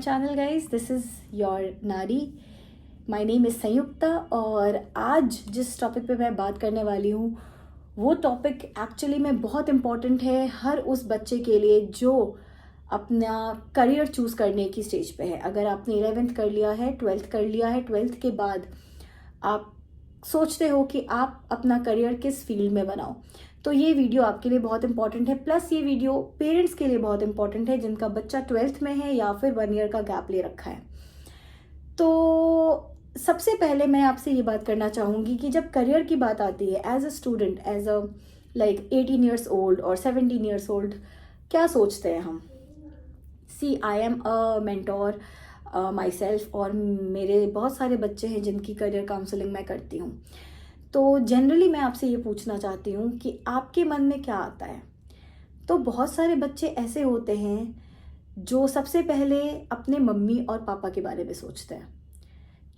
Channel guys, this is your नारी। My name is संयुक्ता और आज जिस टॉपिक पे मैं बात करने वाली हूँ वो टॉपिक एक्चुअली में बहुत इम्पॉर्टेंट है हर उस बच्चे के लिए जो अपना करियर चूज़ करने की स्टेज पे है। अगर आपने 11th कर लिया है, 12th कर लिया है, 12th के बाद आप सोचते हो कि आप अपना करियर किस फील्ड में बनाओ, तो ये वीडियो आपके लिए बहुत इंपॉर्टेंट है। प्लस ये वीडियो पेरेंट्स के लिए बहुत इंपॉर्टेंट है जिनका बच्चा 12th में है या फिर 1 ईयर का गैप ले रखा है। तो सबसे पहले मैं आपसे ये बात करना चाहूँगी कि जब करियर की बात आती है as a student, as a like 18 years old और 17 ईयर्स ओल्ड, क्या सोचते हैं हम? See I am a mentor myself और मेरे बहुत सारे बच्चे हैं जिनकी करियर काउंसलिंग मैं करती हूँ। तो जनरली मैं आपसे ये पूछना चाहती हूँ कि आपके मन में क्या आता है? तो बहुत सारे बच्चे ऐसे होते हैं जो सबसे पहले अपने मम्मी और पापा के बारे में सोचते हैं,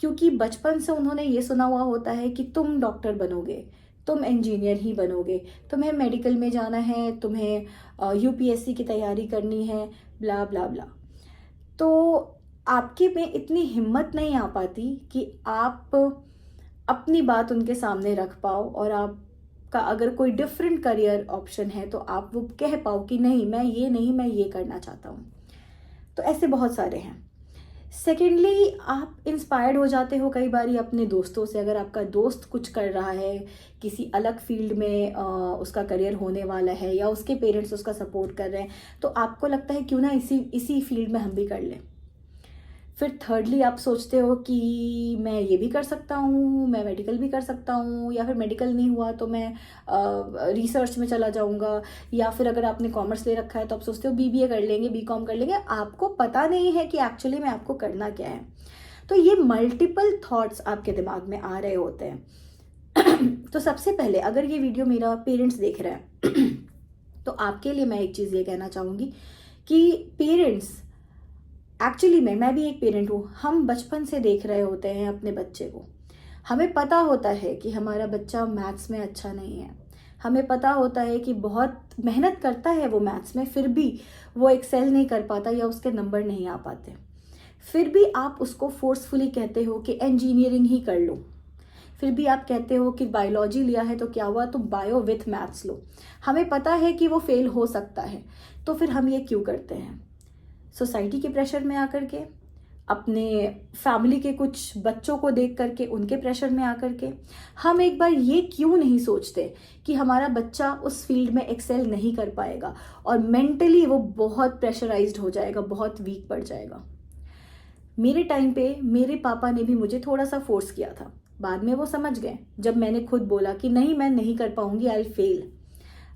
क्योंकि बचपन से उन्होंने ये सुना हुआ होता है कि तुम डॉक्टर बनोगे, तुम इंजीनियर ही बनोगे, तुम्हें मेडिकल में जाना है, तुम्हें यूपीएससी की तैयारी करनी है, ब्ला ब्ला ब्ला। तो आपके में इतनी हिम्मत नहीं आ पाती कि आप अपनी बात उनके सामने रख पाओ और आपका अगर कोई डिफरेंट करियर ऑप्शन है तो आप वो कह पाओ कि नहीं, मैं ये नहीं, मैं ये करना चाहता हूँ। तो ऐसे बहुत सारे हैं। सेकेंडली, आप इंस्पायर्ड हो जाते हो कई बारी अपने दोस्तों से। अगर आपका दोस्त कुछ कर रहा है, किसी अलग फील्ड में उसका करियर होने वाला है या उसके पेरेंट्स उसका सपोर्ट कर रहे हैं, तो आपको लगता है क्यों ना इसी फील्ड में हम भी कर लें। फिर थर्डली, आप सोचते हो कि मैं ये भी कर सकता हूँ, मैं मेडिकल भी कर सकता हूँ, या फिर मेडिकल नहीं हुआ तो मैं रिसर्च में चला जाऊँगा, या फिर अगर आपने कॉमर्स ले रखा है तो आप सोचते हो बीबीए कर लेंगे, बीकॉम कर लेंगे। आपको पता नहीं है कि एक्चुअली में आपको करना क्या है। तो ये मल्टीपल थॉट्स आपके दिमाग में आ रहे होते हैं। तो सबसे पहले, अगर ये वीडियो मेरा पेरेंट्स देख रहे हैं तो आपके लिए मैं एक चीज़ ये कहना चाहूँगी कि पेरेंट्स, एक्चुअली मैं भी एक पेरेंट हूँ। हम बचपन से देख रहे होते हैं अपने बच्चे को। हमें पता होता है कि हमारा बच्चा मैथ्स में अच्छा नहीं है, हमें पता होता है कि बहुत मेहनत करता है वो मैथ्स में, फिर भी वो एक्सेल नहीं कर पाता या उसके नंबर नहीं आ पाते। फिर भी आप उसको फोर्सफुली कहते हो कि इंजीनियरिंग ही कर लो। फिर भी आप कहते हो कि बायोलॉजी लिया है तो क्या हुआ, तो बायो विथ मैथ्स लो। हमें पता है कि वो फेल हो सकता है, तो फिर हम ये क्यों करते हैं? सोसाइटी के प्रेशर में आकर के, अपने फैमिली के कुछ बच्चों को देख करके उनके प्रेशर में आकर के, हम एक बार ये क्यों नहीं सोचते कि हमारा बच्चा उस फील्ड में एक्सेल नहीं कर पाएगा और मेंटली वो बहुत प्रेशराइज्ड हो जाएगा, बहुत वीक पड़ जाएगा। मेरे टाइम पे मेरे पापा ने भी मुझे थोड़ा सा फोर्स किया था। बाद में वो समझ गए जब मैंने खुद बोला कि नहीं, मैं नहीं कर पाऊंगी, I fail.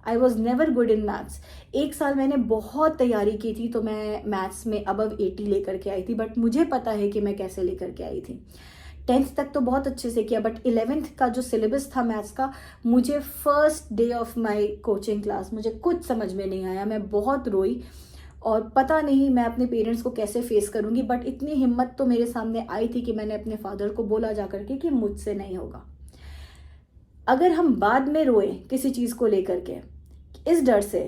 I was never good in maths. 1 साल मैंने बहुत तैयारी की थी तो मैं मैथ्स में अबव 80 लेकर के आई थी, बट मुझे पता है कि मैं कैसे लेकर के आई थी। 10th तक तो बहुत अच्छे से किया, बट 11th का जो सिलेबस था मैथ्स का, मुझे first day of my coaching class मुझे कुछ समझ में नहीं आया। मैं बहुत रोई और पता नहीं मैं अपने पेरेंट्स को कैसे फेस करूंगी, बट इतनी हिम्मत तो मेरे सामने आई थी कि मैंने अपने फादर को बोला जा करके कि मुझसे नहीं होगा। अगर हम बाद में रोए किसी चीज़ को लेकर के इस डर से,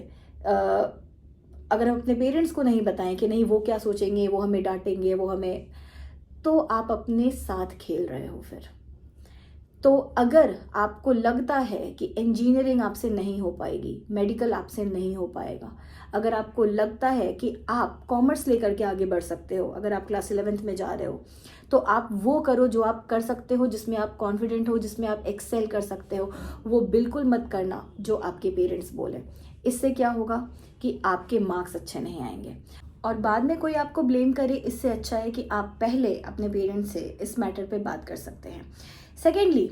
अगर हम अपने पेरेंट्स को नहीं बताएं कि नहीं वो क्या सोचेंगे, वो हमें डांटेंगे, वो हमें, तो आप अपने साथ खेल रहे हो। फिर तो अगर आपको लगता है कि इंजीनियरिंग आपसे नहीं हो पाएगी, मेडिकल आपसे नहीं हो पाएगा, अगर आपको लगता है कि आप कॉमर्स लेकर के आगे बढ़ सकते हो, अगर आप क्लास 11th में जा रहे हो, तो आप वो करो जो आप कर सकते हो, जिसमें आप कॉन्फिडेंट हो, जिसमें आप एक्सेल कर सकते हो। वो बिल्कुल मत करना जो आपके पेरेंट्स बोले। इससे क्या होगा कि आपके मार्क्स अच्छे नहीं आएंगे और बाद में कोई आपको ब्लेम करे। इससे अच्छा है कि आप पहले अपने पेरेंट्स से इस मैटर पे बात कर सकते हैं। सेकेंडली,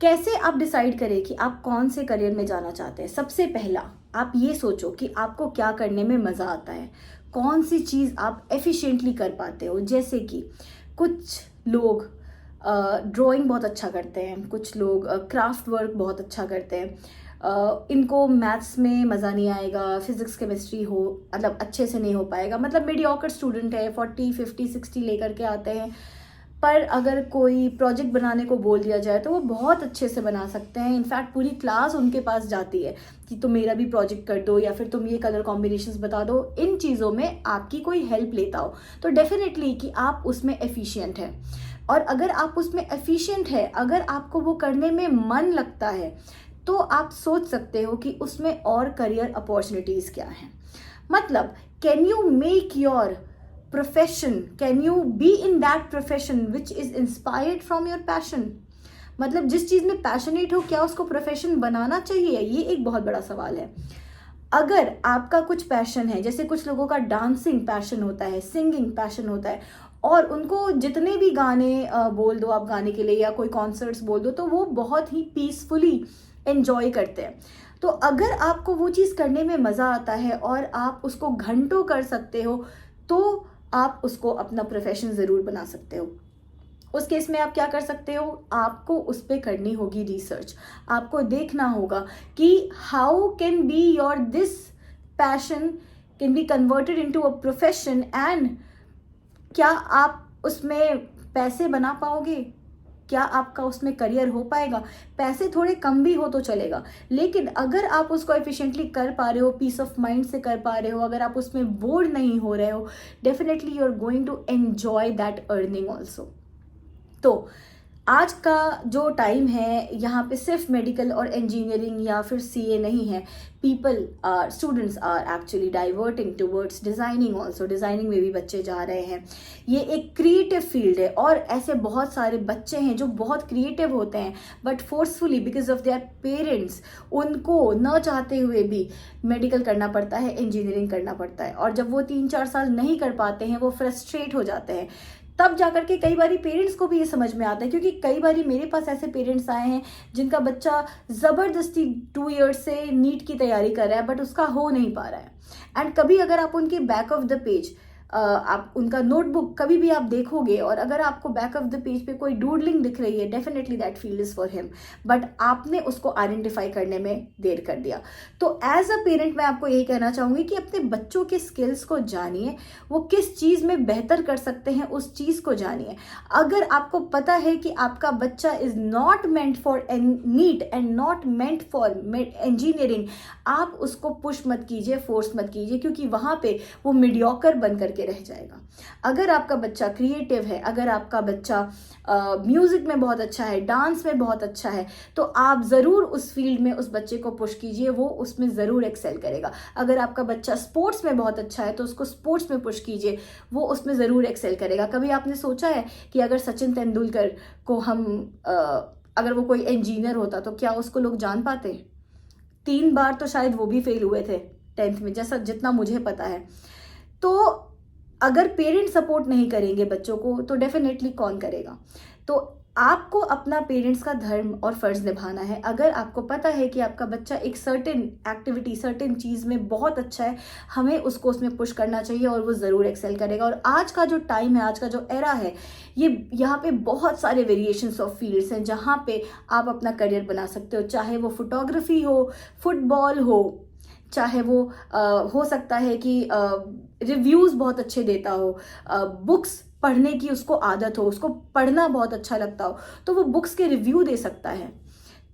कैसे आप डिसाइड करें कि आप कौन से करियर में जाना चाहते हैं? सबसे पहला, आप ये सोचो कि आपको क्या करने में मज़ा आता है, कौन सी चीज़ आप एफिशिएंटली कर पाते हो। जैसे कि कुछ लोग ड्राइंग बहुत अच्छा करते हैं, कुछ लोग क्राफ्ट वर्क बहुत अच्छा करते हैं। इनको मैथ्स में मज़ा नहीं आएगा, फिजिक्स केमिस्ट्री हो मतलब अच्छे से नहीं हो पाएगा, मतलब मीडियोकर स्टूडेंट है, 40 50 60 लेकर के आते हैं, पर अगर कोई प्रोजेक्ट बनाने को बोल दिया जाए तो वो बहुत अच्छे से बना सकते हैं। इनफैक्ट पूरी क्लास उनके पास जाती है कि तुम मेरा भी प्रोजेक्ट कर दो या फिर तुम ये कलर कॉम्बिनेशंस बता दो। इन चीज़ों में आपकी कोई हेल्प लेता हो तो डेफिनेटली कि आप उसमें एफिशिएंट है। और अगर आप उसमें एफिशिएंट है, अगर आपको वो करने में मन लगता है, तो आप सोच सकते हो कि उसमें और करियर अपॉर्चुनिटीज़ क्या हैं। मतलब can you make your profession, can you be in that profession which is inspired from your passion. मतलब जिस चीज़ में पैशनेट हो, क्या उसको प्रोफेशन बनाना चाहिए, ये एक बहुत बड़ा सवाल है। अगर आपका कुछ पैशन है, जैसे कुछ लोगों का डांसिंग पैशन होता है, सिंगिंग पैशन होता है, और उनको जितने भी गाने बोल दो आप गाने के लिए या कोई कॉन्सर्ट्स बोल दो तो वो बहुत ही पीसफुली एंजॉय करते हैं। तो अगर आपको वो चीज़ करने में मज़ा आता है और आप उसको घंटों कर सकते हो तो आप उसको अपना प्रोफेशन ज़रूर बना सकते हो। उस केस में आप क्या कर सकते हो, आपको उस पर करनी होगी रिसर्च। आपको देखना होगा कि how can be your this passion can be converted into a profession, and क्या आप उसमें पैसे बना पाओगे, क्या आपका उसमें करियर हो पाएगा। पैसे थोड़े कम भी हो तो चलेगा, लेकिन अगर आप उसको एफिशिएंटली कर पा रहे हो, पीस ऑफ माइंड से कर पा रहे हो, अगर आप उसमें बोर नहीं हो रहे हो, definitely you are going to enjoy that earning also. तो आज का जो टाइम है, यहाँ पे सिर्फ मेडिकल और इंजीनियरिंग या फिर सीए नहीं है। Students are actually diverting towards designing also. Designing में भी बच्चे जा रहे हैं। ये एक क्रिएटिव फील्ड है और ऐसे बहुत सारे बच्चे हैं जो बहुत क्रिएटिव होते हैं, but forcefully because of their parents उनको न चाहते हुए भी मेडिकल करना पड़ता है, इंजीनियरिंग करना पड़ता है। और जब वो 3-4 साल नहीं कर पाते हैं, वो फ्रस्ट्रेट हो जाते हैं। तब जाकर के कई बारी पेरेंट्स को भी ये समझ में आता है, क्योंकि कई बारी मेरे पास ऐसे पेरेंट्स आए हैं जिनका बच्चा ज़बरदस्ती 2 ईयर्स से नीट की तैयारी कर रहा है बट उसका हो नहीं पा रहा है। एंड कभी अगर आप उनके बैक ऑफ द पेज आप उनका नोटबुक कभी भी आप देखोगे और अगर आपको बैक ऑफ द पेज पे कोई डूडलिंग दिख रही है, definitely that field is for him, but आपने उसको आइडेंटिफाई करने में देर कर दिया। तो एज अ पेरेंट मैं आपको यही कहना चाहूँगी कि अपने बच्चों के स्किल्स को जानिए, वो किस चीज़ में बेहतर कर सकते हैं उस चीज़ को जानिए। अगर आपको पता है कि आपका बच्चा is not meant for neat and not meant for engineering, आप उसको पुश मत कीजिए, फोर्स मत कीजिए, क्योंकि वहाँ पे वो मीडियोकर बन करके रह जाएगा। अगर आपका बच्चा क्रिएटिव है, अगर आपका बच्चा म्यूजिक में बहुत अच्छा है, डांस में बहुत अच्छा है, तो आप ज़रूर उस फील्ड में उस बच्चे को पुश कीजिए, वो उसमें ज़रूर एक्सेल करेगा। अगर आपका बच्चा स्पोर्ट्स में बहुत अच्छा है तो उसको स्पोर्ट्स में पुश कीजिए, वो उसमें ज़रूर एक्सेल करेगा। कभी आपने सोचा है कि अगर सचिन तेंदुलकर को हम अगर वो कोई इंजीनियर होता तो क्या उसको लोग जान पाते? 3 बार तो शायद वो भी फेल हुए थे 10th में, जैसा जितना मुझे पता है। तो अगर पेरेंट सपोर्ट नहीं करेंगे बच्चों को तो डेफिनेटली कौन करेगा? तो आपको अपना पेरेंट्स का धर्म और फर्ज निभाना है। अगर आपको पता है कि आपका बच्चा एक सर्टेन एक्टिविटी, सर्टेन चीज़ में बहुत अच्छा है, हमें उसको उसमें पुश करना चाहिए और वो ज़रूर एक्सेल करेगा। और आज का जो टाइम है, आज का जो एरा है, ये यहाँ पे बहुत सारे वेरिएशंस ऑफ फील्ड्स हैं जहाँ पे आप अपना करियर बना सकते हो। चाहे वो फोटोग्राफी हो, फुटबॉल हो, चाहे वो हो सकता है कि रिव्यूज़ बहुत अच्छे देता हो, बुक्स पढ़ने की उसको आदत हो, उसको पढ़ना बहुत अच्छा लगता हो, तो वो बुक्स के रिव्यू दे सकता है।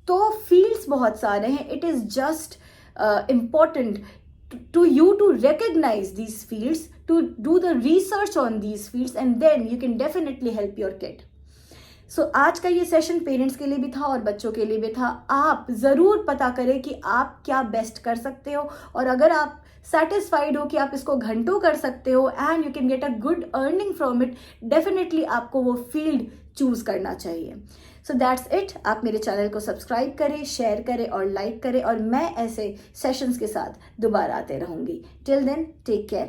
तो फील्ड्स बहुत सारे हैं। It is just important to you to recognize these fields, to do the research on these fields, and then you can definitely help your kid. सो आज का ये सेशन पेरेंट्स के लिए भी था और बच्चों के लिए भी था। आप ज़रूर पता करें कि आप क्या बेस्ट कर सकते हो, और अगर आप सेटिस्फाइड हो कि आप इसको घंटों कर सकते हो and you can get a good earning from it, definitely आपको वो फील्ड चूज़ करना चाहिए। So that's it. आप मेरे चैनल को सब्सक्राइब करें, शेयर करें और लाइक करें, और मैं ऐसे सेशंस के साथ दोबारा आते रहूँगी। Till then, take care.